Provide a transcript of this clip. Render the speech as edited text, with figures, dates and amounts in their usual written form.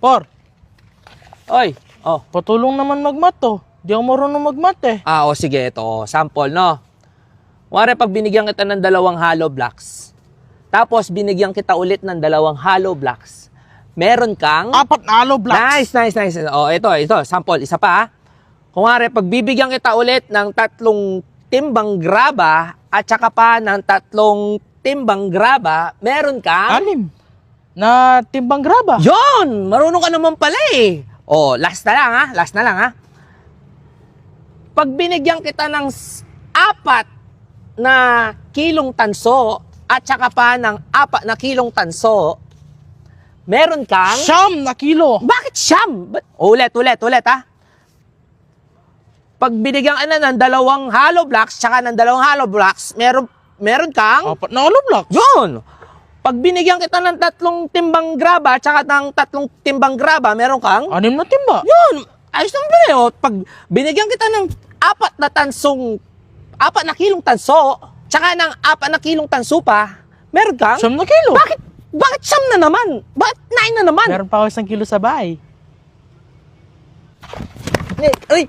Por, Oy, oh. patulong naman magmat to. Di ako marunong magmat eh. O sige, ito, sample, no? Wari, pag binigyan kita ng 2 hollow blocks, tapos binigyan kita ulit ng 2 hollow blocks, meron kang... 4 na hollow blocks. Nice. O, ito, sample, isa pa, ha? Kung wari, pag bibigyan kita ulit ng 3 timbang graba, at saka pa ng 3 timbang graba, meron kang... 6 na timbang graba. Yon! Marunong ka naman pala eh. O, last na lang ha. Pag binigyan kita ng 4 na kilong tanso at saka pa ng 4 na kilong tanso, meron kang... 9 na kilo. Bakit siyam? Ulit ha. Pag binigyan ka na ng 2 hollow blocks tsaka ng 2 hollow blocks, meron kang... 4 na hollow blocks. Yun! Pag binigyan kita ng 3 timbang graba tsaka ng 3 timbang graba, meron kang... 6 na timba. Yun! Ayos naman pala yun. Pag binigyan kita ng 4 na kilong tanso, tsaka ng 4 na kilong tanso pa, meron kang... 9 na kilo. Bakit siyam na naman? Bakit 9 na naman? Meron pa ako 1 kilo sa bahay. Ay!